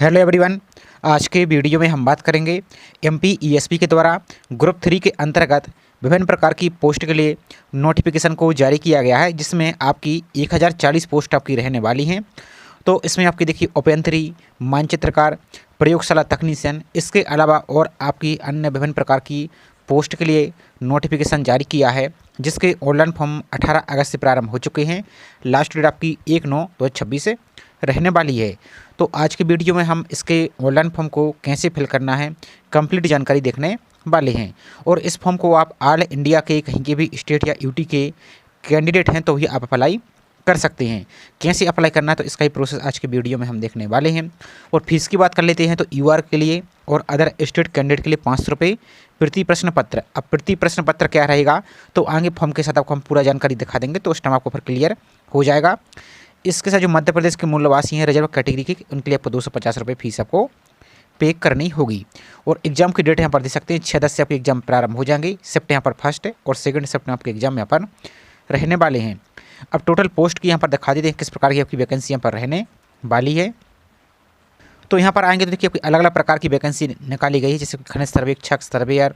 Hello everyone. आज के video में हम बात करेंगे एमपी ईएसपी के द्वारा ग्रुप 3 के अंतर्गत विभिन्न प्रकार की पोस्ट के लिए नोटिफिकेशन को जारी किया गया है, जिसमें आपकी 1040 पोस्ट आपकी रहने वाली हैं। तो इसमें आपकी देखिए अभियंत्री, मानचित्रकार, प्रयोगशाला तकनीशियन, इसके अलावा और आपकी अन्य विभिन्न प्रकार की पोस्ट के लिए नोटिफिकेशन जारी किया है, जिसके ऑनलाइन फॉर्म 18 अगस्त से प्रारंभ हो चुके हैं। लास्ट डेट आपकी 1/9/2026 से रहने वाली है। तो आज की वीडियो में हम इसके ऑनलाइन फॉर्म को कैसे फिल करना है, कंप्लीट जानकारी देखने वाले हैं। और इस फॉर्म को आप ऑल इंडिया के कहीं के भी स्टेट या यूटी के कैंडिडेट हैं तो ही आप अप्लाई कर सकते हैं। कैसे अप्लाई करना है तो इसका ही प्रोसेस आज के वीडियो में हम देखने वाले हैं। और फीस की बात कर लेते हैं तो यूआर के लिए और अदर स्टेट कैंडिडेट के लिए 500 रुपये प्रति प्रश्न पत्र। अब प्रति प्रश्न पत्र क्या रहेगा तो आगे फॉर्म के साथ आपको हम पूरा जानकारी दिखा देंगे, तो उस टाइम आपको फिर क्लियर हो जाएगा। इसके साथ जो मध्य प्रदेश के मूलवासी हैं रिजर्व कैटेगरी के, उनके लिए आपको 250 रुपये फीस आपको पे करनी होगी। और एग्जाम की डेट यहाँ पर दे सकते हैं 6-10 से आपके एग्जाम प्रारंभ हो जाएंगे। शिफ्ट यहाँ पर फर्स्ट है और सेकंड शिफ्ट में आपके एग्जाम यहाँ पर रहने वाले हैं। अब टोटल पोस्ट की यहाँ पर दिखा देते हैं किस प्रकार की आपकी वैकेंसी यहाँ पर रहने वाली है। तो यहाँ पर आएंगे तो देखिए आपकी अलग अलग प्रकार की वैकेंसी निकाली गई है, जैसे खनिज सर्वेक्षक, सर्वेयर,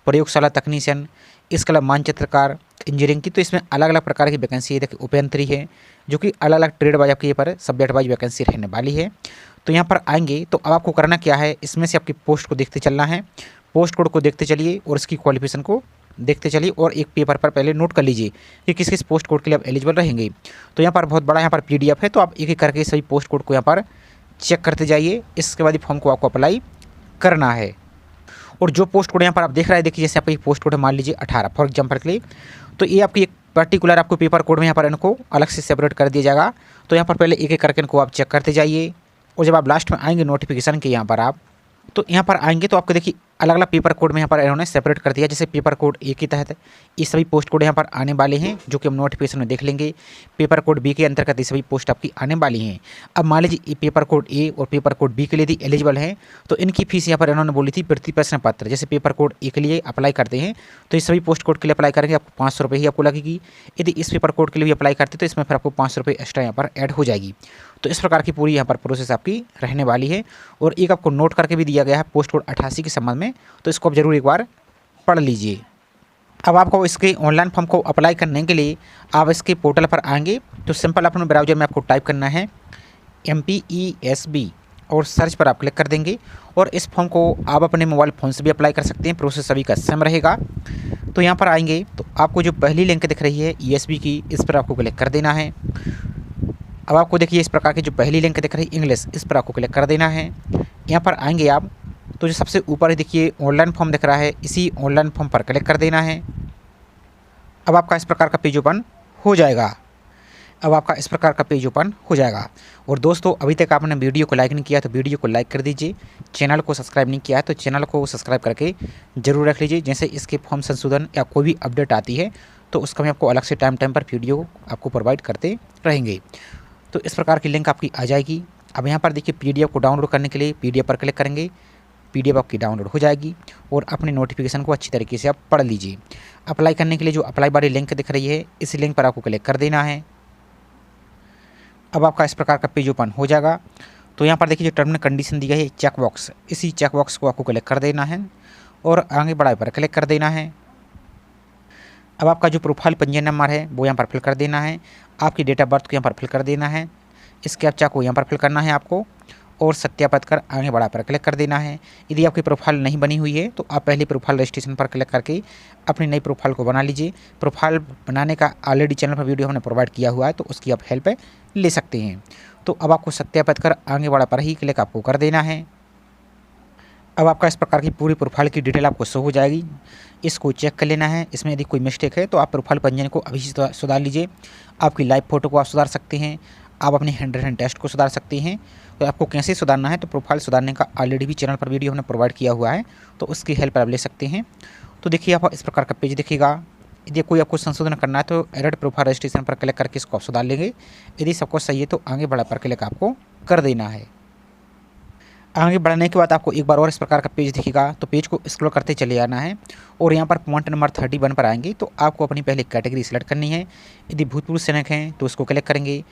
प्रयोगशाला तकनीशियन, इसके अलावा मानचित्रकार, इंजीनियरिंग की। तो इसमें अलग अलग प्रकार की वैकेंसी है। देखिए अभियंत्री है, जो कि अलग अलग ट्रेड वाइज आपकी यहाँ पर सब्जेक्ट वाइज वैकेंसी रहने वाली है। तो यहाँ पर आएंगे तो अब आपको करना क्या है, इसमें से आपकी पोस्ट को देखते चलना है, पोस्ट कोड को देखते चलिए और इसकी क्वालिफिकेशन को देखते चलिए और एक पेपर पर पहले नोट कर लीजिए कि किस किस पोस्ट कोड के लिए आप एलिजिबल रहेंगे। तो यहाँ पर बहुत बड़ा यहाँ पर PDF है, तो आप एक एक करके सभी पोस्ट कोड को यहाँ पर चेक करते जाइए। इसके बाद ही फॉर्म को आपको अप्लाई करना है। और जो पोस्ट कोड यहाँ पर आप देख रहे हैं, देखिए जैसे आपका पोस्ट कोड है मान लीजिए 18 फॉर एग्जाम्पल के लिए, तो ये आपकी एक पर्टिकुलर आपको पेपर कोड में यहाँ पर इनको अलग से सेपरेट कर दिया जाएगा। तो यहाँ पर पहले एक एक करके इनको आप चेक करते जाइए। और जब आप लास्ट में आएंगे नोटिफिकेशन के यहाँ पर आप तो यहाँ पर आएंगे तो आपको देखिए अलग अलग पेपर कोड में यहाँ पर इन्होंने सेपरेट कर दिया। जैसे पेपर कोड ए के तहत ये सभी पोस्ट कोड यहाँ पर आने वाले हैं, जो कि हम नोटिफिकेशन में देख लेंगे। पेपर कोड बी के अंतर्गत ये सभी पोस्ट आपकी आने वाली हैं। अब मान लीजिए ये पेपर कोड ए और पेपर कोड बी के लिए यदि एलिजिबल हैं तो इनकी फीस यहाँ पर इन्होंने बोली थी प्रति प्रश्न पत्र। जैसे पेपर कोड ए के लिए अप्लाई करते हैं तो ये सभी पोस्ट कोड के लिए अप्लाई करेंगे, आपको 500 रुपये ही आपको लगेगी। यदि इस पेपर कोड के लिए भी अप्लाई करते तो इसमें फिर आपको 500 रुपये एक्स्ट्रा यहाँ पर ऐड हो जाएगी। तो इस प्रकार की पूरी यहाँ पर प्रोसेस आपकी रहने वाली है। और एक आपको नोट करके भी दिया गया है पोस्ट कोड 88 के संबंध में, तो इसको आप जरूर एक बार पढ़ लीजिए। अब आपको इसके ऑनलाइन फॉर्म को अप्लाई करने के लिए आप इसके पोर्टल पर आएंगे तो सिंपल अपने ब्राउजर में आपको टाइप करना है MPESB और सर्च पर आप क्लिक कर देंगे। और इस फॉर्म को आप अपने मोबाइल फ़ोन से भी अप्लाई कर सकते हैं, प्रोसेस सभी का सेम रहेगा। तो यहाँ पर आएंगे तो आपको जो पहली लिंक दिख रही है ESB की, इस पर आपको क्लिक कर देना है। अब आपको देखिए इस प्रकार की जो पहली लिंक दिख रही है इंग्लिश, इस पर आपको क्लिक कर देना है। यहाँ पर आएंगे आप तो जो सबसे ऊपर देखिए ऑनलाइन फॉर्म दिख रहा है, इसी ऑनलाइन फॉर्म पर क्लिक कर देना है। अब आपका इस प्रकार का पेज ओपन हो जाएगा। और दोस्तों अभी तक आपने वीडियो को लाइक नहीं किया तो वीडियो को लाइक कर दीजिए। चैनल को सब्सक्राइब नहीं किया है तो चैनल को सब्सक्राइब करके जरूर रख लीजिए। जैसे इसके फॉर्म संशोधन या कोई भी अपडेट आती है तो उसका मैं आपको अलग से टाइम पर वीडियो आपको प्रोवाइड करते रहेंगे। तो इस प्रकार की लिंक आपकी आ जाएगी। अब यहाँ पर देखिए PDF को डाउनलोड करने के लिए PDF पर क्लिक करेंगे, PDF आपकी डाउनलोड हो जाएगी और अपने नोटिफिकेशन को अच्छी तरीके से आप पढ़ लीजिए। अप्लाई करने के लिए जो अप्लाई वाली लिंक दिख रही है, इस लिंक पर आपको क्लिक कर देना है। अब आपका इस प्रकार का पेज ओपन हो जाएगा। तो यहाँ पर देखिए जो टर्म एंड कंडीशन दी गई है चेक बॉक्स, इसी चेक बॉक्स को आपको क्लिक कर देना है और आगे बढ़ाए पर क्लिक कर देना है। अब आपका जो प्रोफाइल पंजीयन नंबर है वो यहाँ पर फिल कर देना है। आपकी डेट ऑफ बर्थ को यहाँ पर फिल कर देना है। इस कैप्चा को यहाँ पर फिल करना है आपको और सत्यापित कर आगे बढ़ा पर क्लिक कर देना है। यदि आपकी प्रोफाइल नहीं बनी हुई है तो आप पहले प्रोफाइल रजिस्ट्रेशन पर क्लिक करके अपनी नई प्रोफाइल को बना लीजिए। प्रोफाइल बनाने का ऑलरेडी चैनल पर वीडियो हमने प्रोवाइड किया हुआ है, तो उसकी आप हेल्प ले सकते हैं। तो अब आपको सत्यापित कर आगे बढ़ा पर ही क्लिक आपको कर देना है। अब आपका इस प्रकार की पूरी प्रोफाइल की डिटेल आपको शो हो जाएगी। इसको चेक कर लेना है। इसमें यदि कोई मिस्टेक है तो आप प्रोफाइल पंजीयन को अभी से सुधार लीजिए। आपकी लाइव फ़ोटो को आप सुधार सकते हैं, आप अपने हैंड रिटन टेस्ट को सुधार सकते हैं। तो आपको कैसे सुधारना है तो प्रोफाइल सुधारने का ऑलरेडी भी चैनल पर वीडियो हमने प्रोवाइड किया हुआ है, तो उसकी हेल्प आप ले सकते हैं। तो देखिए आप इस प्रकार का पेज दिखेगा। यदि कोई आपको संशोधन करना है तो एडिट प्रोफाइल रजिस्ट्रेशन पर क्लिक करके इसको आप सुधार लेंगे। यदि सब कुछ सही है तो आगे बढ़ा पर क्लिक आपको कर देना है। आगे बढ़ने के बाद आपको एक बार और इस प्रकार का पेज दिखेगा, तो पेज को स्क्रॉल करते चले जाना है और यहाँ पर पॉइंट नंबर 31 पर आएंगे तो आपको अपनी पहले कैटेगरी सेलेक्ट करनी है। यदि भूतपूर्व सैनिक हैं तो उसको क्लिक करेंगे।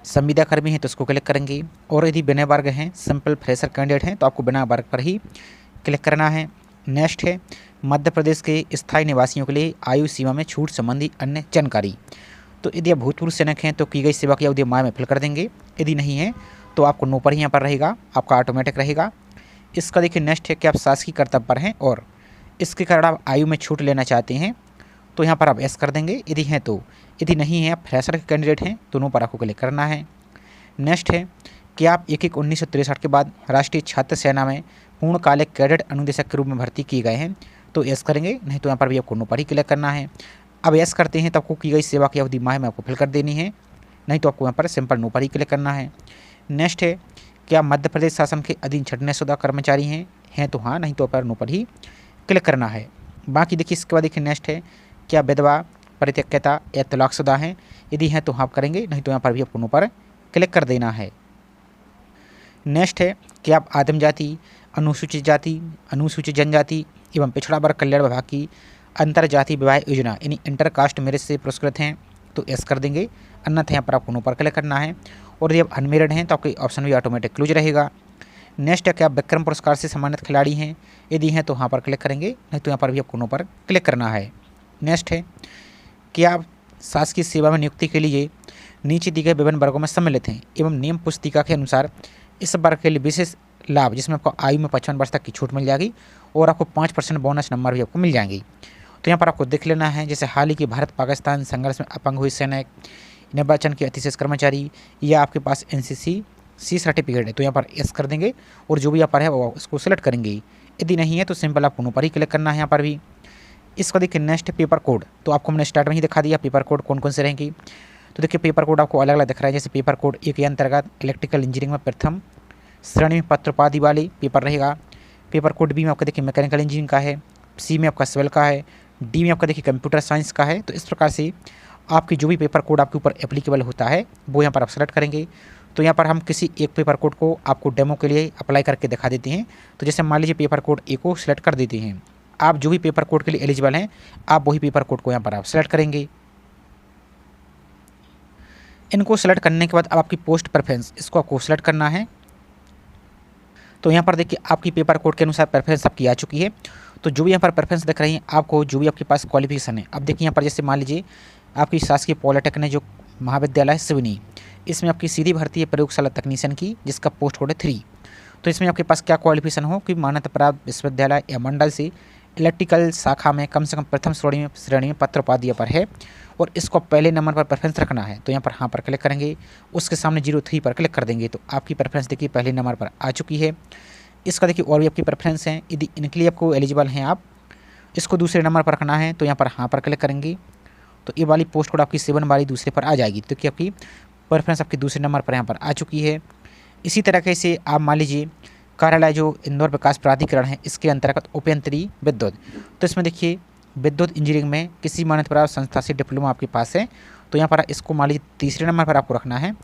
संविदा कर्मी हैं तो उसको क्लिक करेंगे, और यदि बिना वर्ग हैं, सिंपल फ्रेशर कैंडिडेट हैं तो आपको बिना वर्ग पर ही क्लिक करना है। नेक्स्ट है मध्य प्रदेश के स्थायी निवासियों के लिए आयु सीमा में छूट संबंधी अन्य जानकारी। तो यदि आप भूतपूर्व सैनिक हैं तो की गई सेवा की अवधि माह में फिल कर देंगे, यदि नहीं है तो आपको नो पर ही यहाँ पर रहेगा, आपका ऑटोमेटिक रहेगा। इसका देखिए नेक्स्ट है कि आप शासकीय कर्तव्य पर हैं और इसके कारण आप आयु में छूट लेना चाहते हैं तो यहाँ पर आप एस कर देंगे यदि हैं तो, यदि नहीं है आप फ्रेशर के कैंडिडेट हैं तो नो पर आपको क्लिक करना है। नेक्स्ट है कि आप 1/1/1963 के बाद राष्ट्रीय छात्र सेना में पूर्णकालिक कैडेट अनुदेशक के रूप में भर्ती किए गए हैं तो एस करेंगे, नहीं तो यहाँ पर भी आपको नो पर ही क्लिक करना है। अब एस करते हैं तो आपको की गई सेवा की अवधि माह में आपको फिल कर देनी है, नहीं तो आपको यहाँ पर सिंपल नो पर ही क्लिक करना है। नेक्स्ट है कि आप मध्य प्रदेश शासन के अधीन छंटनेशुदा कर्मचारी हैं तो हाँ, नहीं तो पर नो पर ही क्लिक करना है। बाकी देखिए इसके बाद देखिए नेक्स्ट है क्या विधवा, परित्यक्ता या तलाकशुदा हैं, यदि हैं तो हाँ करेंगे, नहीं तो यहाँ पर भी आपको नो पर क्लिक कर देना है। नेक्स्ट है कि आप आदिम जाति, अनुसूचित जाति, अनुसूचित जनजाति एवं पिछड़ा वर्ग कल्याण विभाग की अंतर जाति विवाह योजना यानी इंटरकास्ट मैरिज से पुरस्कृत हैं तो एस कर देंगे, अन्यथा यहाँ पर आपको नो पर क्लिक करना है। और यदि आप अनमेरिड हैं तो आपका ऑप्शन भी ऑटोमेटिक क्लोज रहेगा। नेक्स्ट है कि आप विक्रम पुरस्कार से सम्मानित खिलाड़ी हैं, यदि हैं तो हाँ पर क्लिक करेंगे, नहीं तो यहाँ पर भी आपको नो पर क्लिक करना है। नेक्स्ट है कि आप शासकीय सेवा में नियुक्ति के लिए नीचे दिए गए विभिन्न वर्गों में सम्मिलित हैं एवं नियम पुस्तिका के अनुसार इस वर्ग के लिए विशेष लाभ जिसमें आपको आयु में 55 वर्ष तक की छूट मिल जाएगी और आपको 5% बोनस नंबर भी आपको मिल जाएंगे। तो यहाँ पर आपको देख लेना है, जैसे हाल ही के भारत पाकिस्तान संघर्ष में अपंग हुए सैनिक, निर्वाचन के अतिशेष कर्मचारी या आपके पास NCC सी सर्टिफिकेट है तो यहाँ पर एस कर देंगे और जो भी यहाँ पर है वो उसको सिलेक्ट करेंगे, यदि नहीं है तो सिंपल आपको नो पर ही क्लिक करना है। यहाँ पर भी इसका देखिए नेक्स्ट पेपर कोड, तो आपको हमने स्टार्ट में ही दिखा दिया पेपर कोड कौन कौन से रहेंगी। तो देखिए पेपर कोड आपको अलग अलग दिख रहा है, जैसे पेपर कोड 1 के अंतर्गत इलेक्ट्रिकल इंजीनियरिंग में प्रथम श्रेणी में पत्र उपाधि वाली पेपर रहेगा। पेपर कोड बी में आपका देखिए मैकेनिकल इंजीनियरिंग का है, सी में आपका सिविल का है, डी में आपका देखिए कंप्यूटर साइंस का है। तो इस प्रकार से आपकी जो भी पेपर कोड आपके ऊपर एप्लीकेबल होता है वो यहाँ पर आप सेलेक्ट करेंगे। तो यहाँ पर हम किसी एक पेपर कोड को आपको डेमो के लिए अप्लाई करके दिखा देते हैं। तो जैसे मान लीजिए पेपर कोड ए को सिलेक्ट कर देते हैं, आप जो भी पेपर कोड के लिए एलिजिबल हैं आप वही पेपर कोड को यहाँ पर आप सेलेक्ट करेंगे। इनको सेलेक्ट करने के बाद अब आपकी पोस्ट प्रेफरेंस इसको आपको सेलेक्ट करना है। तो यहाँ पर देखिए आपकी पेपर कोड के अनुसार प्रेफरेंस आपकी आ चुकी है। तो जो भी यहाँ पर प्रेफरेंस दिख रही है आपको, जो भी आपके पास क्वालिफिकेशन है, अब देखिए यहाँ पर जैसे मान लीजिए आपकी शासकीय पॉलिटेक्निक जो महाविद्यालय है सिवनी, इसमें आपकी सीधी भर्ती है प्रयोगशाला तकनीशियन की जिसका पोस्ट कोड है 3। तो इसमें आपके पास क्या क्वालिफिकेशन हो कि मान्यता प्राप्त विश्वविद्यालय या मंडल से इलेक्ट्रिकल शाखा में कम से कम प्रथम श्रेणी में पत्र उपाधि पर है और इसको पहले नंबर पर प्रेफरेंस रखना है। तो यहाँ पर हाँ पर क्लिक करेंगे, उसके सामने 03 पर क्लिक कर देंगे तो आपकी प्रेफरेंस देखिए पहले नंबर पर आ चुकी है। इसका देखिए और भी आपकी प्रेफरेंस हैं, यदि इनके लिए आपको एलिजिबल हैं आप इसको दूसरे नंबर पर रखना है तो यहाँ पर हाँ पर क्लिक करेंगे तो ये वाली पोस्ट कोड आपकी 7 वाली दूसरे पर आ जाएगी। तो कि आपकी प्रेफरेंस आपकी दूसरे नंबर पर यहाँ पर आ चुकी है। इसी तरीके से आप मान लीजिए कार्यालय जो इंदौर विकास प्राधिकरण है इसके अंतर्गत उपयंत्री विद्युत, तो इसमें देखिए विद्युत इंजीनियरिंग में किसी मान्यता प्राप्त संस्था से डिप्लोमा आपके पास है तो यहाँ पर इसको मान लीजिए तीसरे नंबर पर आपको रखना है।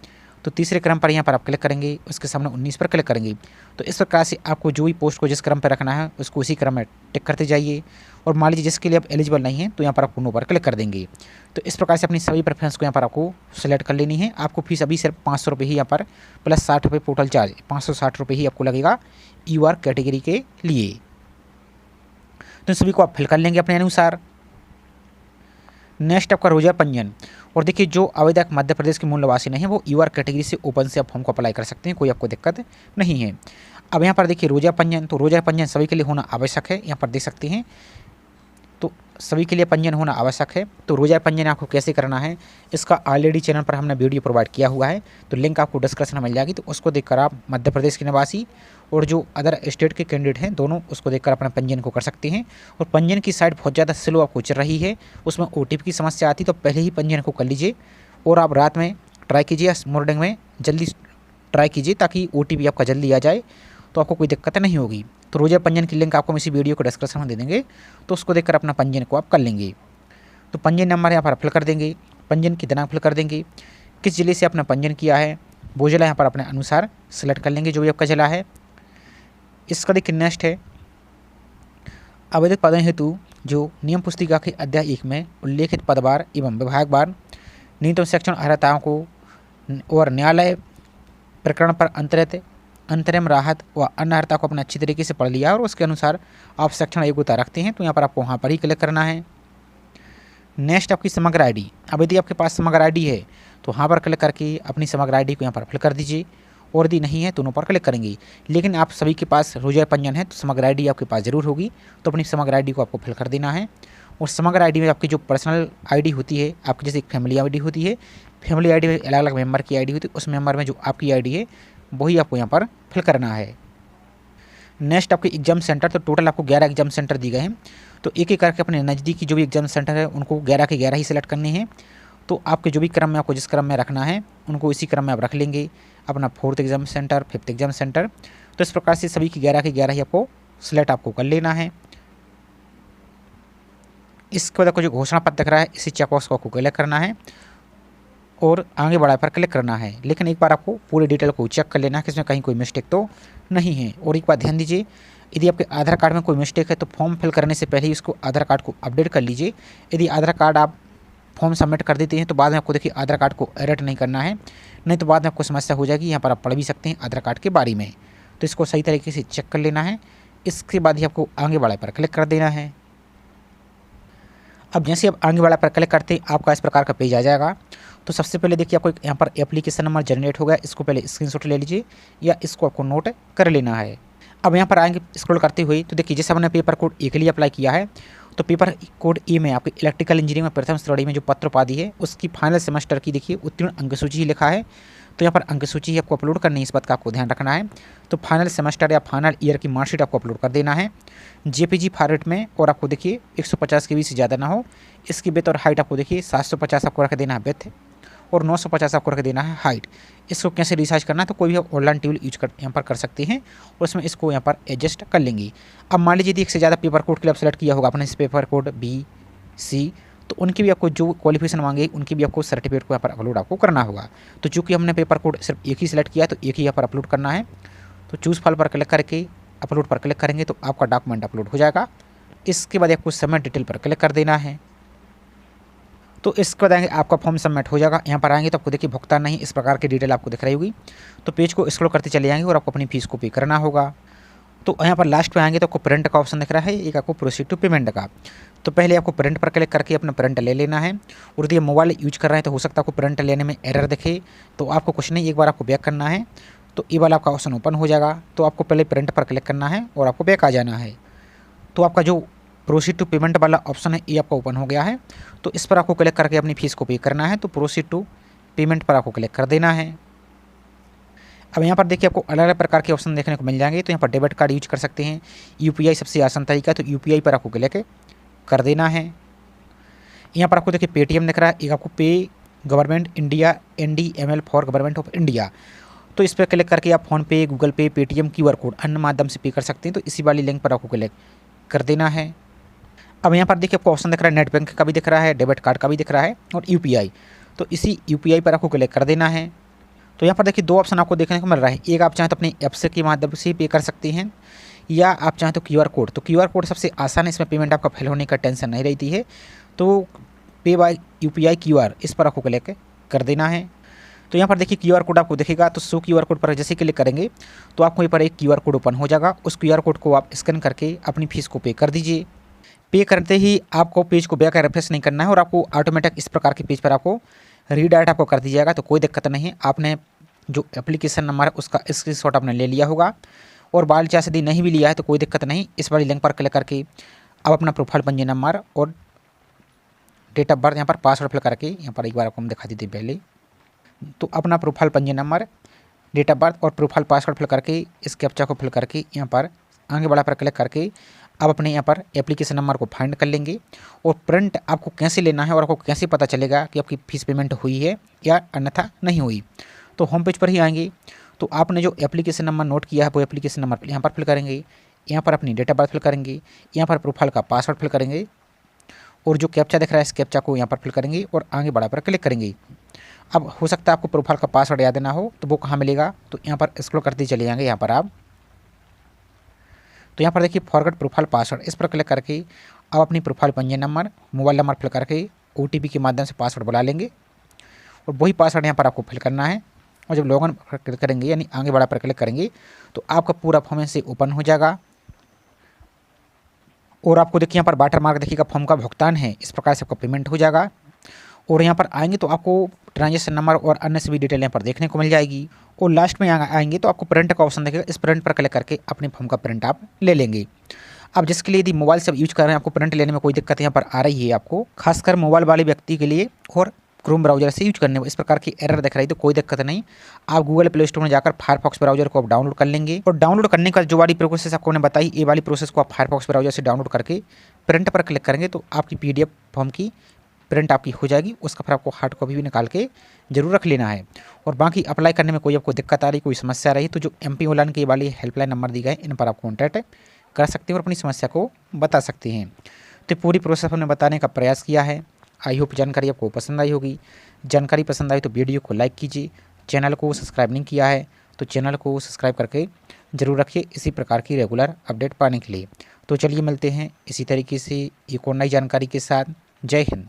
तो तीसरे क्रम पर यहाँ पर आप क्लिक करेंगे, उसके सामने 19 पर क्लिक करेंगे। तो इस प्रकार से आपको जो भी पोस्ट को जिस क्रम पर रखना है उसको उसी क्रम में टिक करते जाइए। और मान लीजिए जिसके लिए आप एलिजिबल नहीं हैं तो यहाँ पर आपको नो पर क्लिक कर देंगे। तो इस प्रकार से अपनी सभी प्रेफरेंस को यहाँ पर आपको सेलेक्ट कर लेनी है। आपको फीस अभी सिर्फ 500 रुपये ही यहाँ पर प्लस 60 रुपये पोर्टल चार्ज 560 रुपये ही आपको लगेगा UR कैटेगरी के लिए। तो इन सभी को आप फिल कर लेंगे अपने अनुसार। नेक्स्ट आपका रोजा पंजीयन, और देखिए जो आवेदक मध्य प्रदेश के मूल निवासी नहीं है वो UR कैटेगरी से ओपन से आप फॉर्म को अप्लाई कर सकते हैं, कोई आपको दिक्कत नहीं है। अब यहाँ पर देखिए रोजा पंजीयन, तो रोजा पंजीयन सभी के लिए होना आवश्यक है, यहाँ पर देख सकते हैं। तो सभी के लिए पंजीयन होना आवश्यक है। तो रोजा पंजीयन आपको कैसे करना है इसका ऑलरेडी चैनल पर हमने वीडियो प्रोवाइड किया हुआ है, तो लिंक आपको डिस्क्रिप्शन में मिल जाएगी। तो उसको देखकर आप मध्य प्रदेश के निवासी और जो अदर स्टेट के कैंडिडेट हैं दोनों उसको देखकर अपना पंजीयन को कर सकते हैं। और पंजीयन की साइट बहुत ज़्यादा स्लो आपको चल रही है, उसमें OTP की समस्या आती, तो पहले ही पंजीयन को कर लीजिए और आप रात में ट्राई कीजिए या मॉर्निंग में जल्दी ट्राई कीजिए ताकि OTP आपका जल्दी आ जाए, तो आपको कोई दिक्कत नहीं होगी। तो रोजा पंजीयन की लिंक आपको हम इसी वीडियो को डिस्क्रिप्शन में दे देंगे, तो उसको देखकर अपना पंजीयन को आप कर लेंगे। तो पंजीयन नंबर यहाँ पर फिल कर देंगे, पंजीयन की दिनांक फिल कर देंगे, किस जिले से आपने पंजीयन किया है वो जिला यहाँ पर अपने अनुसार सेलेक्ट कर लेंगे जो भी आपका जिला है। इसका देखिए नेक्स्ट है आवेदक पदों हेतु जो नियम पुस्तिका के अध्याय 1 में उल्लेखित पदवार एवं विभागवार न्यूनतम शिक्षण अर्हताओं को और न्यायालय प्रकरण पर अंतरिम राहत व अन्य अर्हता को अपने अच्छी तरीके से पढ़ लिया और उसके अनुसार आप शिक्षण योग्यता रखते हैं, तो यहाँ पर आपको वहाँ पर ही क्लिक करना है। नेक्स्ट आपकी समग्र आईडी। अब यदि आपके पास समग्र आईडी है तो वहाँ पर क्लिक करके अपनी समग्र आईडी को यहाँ पर फिल कर दीजिए, और यदि नहीं है तो दोनों पर क्लिक करेंगे। लेकिन आप सभी के पास रोजगार पंजीयन है तो समग्र आईडी आपके पास जरूर होगी, तो अपनी समग्र आईडी को आपको फिल कर देना है। और समग्र आईडी में आपकी जो पर्सनल आईडी होती है, आपकी जैसे एक फैमिली आईडी होती है, फैमिली आईडी में अलग अलग मेंबर की आईडी होती है, उस मेंबर में जो आपकी आईडी है वही आपको यहाँ पर फिल करना है। नेक्स्ट आपके एग्जाम सेंटर, तो टोटल आपको 11 एग्जाम सेंटर दिए गए हैं, तो एक एक करके अपने नज़दीकी जो भी एग्जाम सेंटर है उनको 11 के 11 ही सिलेक्ट करने हैं। तो आपके जो भी क्रम में आपको जिस क्रम में रखना है उनको इसी क्रम में आप रख लेंगे, अपना 4th exam centre, 5th exam centre. तो इस प्रकार से सभी की 11 के 11 ही आपको सिलेक्ट आपको कर लेना है। इसके बाद आपको जो घोषणा पत्र दिख रहा है इसी चेकबॉक्स को आपको क्लिक करना है और आगे बढ़ा पर क्लिक करना है। लेकिन एक बार आपको पूरी डिटेल को चेक कर लेना है कि इसमें कहीं कोई मिस्टेक तो नहीं है। और एक बात ध्यान दीजिए, यदि आपके आधार कार्ड में कोई मिस्टेक है तो फॉर्म फिल करने से पहले ही उसको आधार कार्ड को अपडेट कर लीजिए। यदि आधार कार्ड आप फॉर्म सबमिट कर देते हैं तो बाद में आपको देखिए आधार कार्ड को एडिट नहीं करना है, नहीं तो बाद में आपको समस्या हो जाएगी। यहाँ पर आप पढ़ भी सकते हैं आधार कार्ड के बारे में, तो इसको सही तरीके से चेक कर लेना है। इसके बाद ही आपको आगे बढ़ा पर क्लिक कर देना है। अब जैसे आप आगे बढ़ा पर क्लिक करते हैं आपका इस प्रकार का पेज आ जाएगा। तो सबसे पहले देखिए आपको यहाँ पर एप्लीकेशन नंबर जनरेट होगा, इसको पहले स्क्रीनशॉट ले लीजिए या इसको आपको नोट कर लेना है। अब यहाँ पर आएंगे स्क्रॉल करते हुए तो देखिए जैसे हमने पेपर कोड ए के लिए अप्लाई किया है, तो पेपर कोड ए में आपके इलेक्ट्रिकल इंजीनियरिंग में प्रथम श्रेणी में जो पत्र उपाधि है उसकी फाइनल सेमेस्टर की देखिए उत्तीर्ण अंक सूची ही लिखा है। तो यहाँ पर अंक सूची ही आपको अपलोड करनी है, इस बात का आपको ध्यान रखना है। तो फाइनल सेमेस्टर या फाइनल ईयर की मार्कशीट आपको अपलोड कर देना है जेपीजी फॉर्मेट में, और आपको देखिए 150 के से ज़्यादा ना हो। इसकी विड्थ और हाइट आपको देखिए 750 आपको रख देना है विड्थ, और 950 आपको रख देना है हाइट। इसको कैसे रिसार्च करना है, तो कोई भी आप ऑनलाइन टूल यूज कर यहाँ पर कर सकते हैं और उसमें इसको यहाँ पर एडजस्ट कर लेंगे। अब मान लीजिए एक से ज़्यादा पेपर कोड के लिए आप सेलेक्ट किया होगा अपने इस पेपर कोड बी सी, तो उनकी भी आपको जो क्वालिफिकेशन मांगे उनकी भी आपको सर्टिफिकेट को यहाँ पर अपलोड आपको करना होगा। तो चूँकि हमने पेपर कोड सिर्फ एक ही सिलेक्ट किया तो एक ही यहाँ पर अपलोड करना है। तो चूज़ फाइल पर क्लिक करके अपलोड पर क्लिक करेंगे तो आपका डॉक्यूमेंट अपलोड हो जाएगा। इसके बाद आपको सबमिट डिटेल पर क्लिक कर देना है। तो इसके बाद आएंगे आपका फॉर्म सबमिट हो जाएगा। यहाँ पर आएंगे तो आपको देखिए भुगतान नहीं, इस प्रकार की डिटेल आपको दिख रही होगी। तो पेज को स्क्रॉल करते चले जाएंगे और आपको अपनी फीस को पे करना होगा। तो यहाँ पर लास्ट पे आएंगे तो आपको प्रिंट का ऑप्शन दिख रहा है, एक आपको प्रोसीड टू पेमेंट का। तो पहले आपको प्रिंट पर क्लिक करके अपना प्रिंट ले लेना है। और यदि मोबाइल यूज कर रहे हैं तो हो सकता है आपको प्रिंट लेने में एरर दिखे, तो आपको कुछ नहीं, एक बार आपको बैक करना है तो ये वाला आपका ऑप्शन ओपन हो जाएगा। तो आपको पहले प्रिंट पर क्लिक करना है और आपको बैक आ जाना है। तो आपका जो प्रोसीड टू पेमेंट वाला ऑप्शन है ये आपका ओपन हो गया है। तो इस पर आपको क्लिक करके अपनी फीस को पे करना है। तो प्रोसीड टू पेमेंट पर आपको क्लिक कर देना है। अब यहाँ पर देखिए आपको अलग अलग प्रकार के ऑप्शन देखने को मिल जाएंगे। तो यहाँ पर डेबिट कार्ड यूज कर सकते हैं, यूपीआई सबसे आसान तरीका है, तो यूपीआई पर आपको क्लिक कर देना है। यहाँ पर आपको देखिए पेटीएम दिख रहा है, एक आपको पे government India NDML for government of India. तो इस पर क्लिक करके आप फ़ोनपे, गूगल पे, पेटीएम QR कोड अन्य माध्यम से पे कर सकते हैं। तो इसी वाली लिंक पर आपको क्लिक कर देना है। अब यहाँ पर देखिए आपको ऑप्शन दिख रहा है, नेट बैंक का भी दिख रहा है, डेबिट कार्ड का भी दिख रहा है और यूपीआई। तो इसी यूपीआई पर आपको क्लिक कर देना है। तो यहाँ पर देखिए दो ऑप्शन आपको देखने को मिल रहा है, एक आप चाहें तो अपने ऐप से के माध्यम से पे कर सकते हैं, या आप चाहें तो QR कोड। तो QR कोड सबसे आसान है, इसमें पेमेंट आपका फेल होने का टेंशन नहीं रहती है। तो पे बाय UPI QR इस पर आपको क्लिक कर देना है। तो यहाँ पर देखिए QR कोड आपको दिखेगा, तो शो QR कोड पर जैसे क्लिक करेंगे तो आपको यहाँ पर एक QR कोड ओपन हो जाएगा। उस QR कोड को आप स्कैन करके अपनी फीस को पे कर दीजिए। पे करते ही आपको पेज को बैक रिफ्रेश नहीं करना है और आपको ऑटोमेटिक इस प्रकार के पेज पर आपको रीडायरेक्ट आपको कर दीजिएगा। तो कोई दिक्कत नहीं है, आपने जो एप्लीकेशन नंबर है उसका स्क्रीनशॉट आपने ले लिया होगा, और बाल चार्ज यदि नहीं भी लिया है तो कोई दिक्कत नहीं। इस वाली लिंक पर क्लिक करके आप अपना प्रोफाइल पंजीयन नंबर और डेट ऑफ बर्थ यहाँ पर पासवर्ड फिल करके, यहाँ पर एक बार आपको हम दिखा देते पहले, तो अपना प्रोफाइल पंजीयन नंबर, डेट ऑफ बर्थ और प्रोफाइल पासवर्ड फिल करके इस कैप्चा को फिल करके यहाँ पर आगे बढ़ा पर क्लिक करके आप अपने यहाँ पर एप्लीकेशन नंबर को फाइंड कर लेंगे। और प्रिंट आपको कैसे लेना है और आपको कैसे पता चलेगा कि आपकी फीस पेमेंट हुई है या अन्यथा नहीं हुई। तो होम पेज पर ही आएंगे, तो आपने जो एप्लीकेशन नंबर नोट किया है वो एप्लीकेशन नंबर यहाँ पर फिल करेंगे, यहाँ पर अपनी डेट ऑफ बर्थ फिल करेंगे, यहाँ पर प्रोफाइल का पासवर्ड फिल करेंगे और जो कैप्चा दिख रहा है इस कैप्चा को यहाँ पर फिल करेंगे और आगे बढ़ा पर क्लिक करेंगे। अब हो सकता है आपको प्रोफाइल का पासवर्ड याद ना हो, तो वो कहाँ मिलेगा, तो यहाँ पर स्क्रॉल करते चले जाएंगे यहाँ पर आप, तो यहाँ पर देखिए फॉरगेट प्रोफाइल पासवर्ड, इस पर क्लिक करके आप अपनी प्रोफाइल पंजीयन नंबर, मोबाइल नंबर फिल करके OTP के माध्यम से पासवर्ड बुला लेंगे और वही पासवर्ड यहाँ पर आपको फिल करना है। और जब लॉगिन पर क्लिक करेंगे यानी आगे बढ़ा पर क्लिक करेंगे तो आपका पूरा फॉर्म ऐसे ओपन हो जाएगा। और आपको देखिए यहाँ पर वाटर मार्क देखिएगा, फॉर्म का भुगतान है, इस प्रकार से आपका पेमेंट हो जाएगा। और यहाँ पर आएंगे तो आपको ट्रांजेक्शन नंबर और अन्य सभी डिटेल यहाँ पर देखने को मिल जाएगी। और लास्ट में यहाँ आएंगे तो आपको प्रिंट का ऑप्शन देखेगा, इस प्रिंट पर क्लिक करके अपने फॉर्म का प्रिंट आप ले लेंगे। अब जिसके लिए यदि मोबाइल से यूज कर रहे हैं, आपको प्रिंट लेने में कोई दिक्कत यहाँ पर आ रही है आपको, खासकर मोबाइल वाले व्यक्ति के लिए और क्रोम ब्राउजर से यूज करने में इस प्रकार की एरर दिख रही है तो कोई दिक्कत नहीं, आप गूगल प्ले स्टोर में जाकर फायरफॉक्स ब्राउजर को आप डाउनलोड कर लेंगे। और डाउनलोड करने का जो वाली प्रोसेस आपको मैंने बताई, ये वाली प्रोसेस को आप फायरफॉक्स ब्राउजर से डाउनलोड करके प्रिंट पर क्लिक करेंगे तो आपकी PDF फॉर्म की प्रिंट आपकी हो जाएगी। उसका फिर आपको हार्ड कॉपी भी निकाल के जरूर रख लेना है। और बाकी अप्लाई करने में कोई आपको दिक्कत आ रही, कोई समस्या आ रही तो जो MP ऑनलाइन की वाली हेल्पलाइन नंबर दी गए, इन पर आप कॉन्टैक्ट कर सकते हैं और अपनी समस्या को बता सकते हैं। तो पूरी प्रोसेस हमने बताने का प्रयास किया है। आई होप जानकारी आपको पसंद आई होगी। जानकारी पसंद आई तो वीडियो को लाइक कीजिए। चैनल को सब्सक्राइब नहीं किया है तो चैनल को सब्सक्राइब करके ज़रूर रखिए इसी प्रकार की रेगुलर अपडेट पाने के लिए। तो चलिए मिलते हैं इसी तरीके से एक और नई जानकारी के साथ। जय हिंद।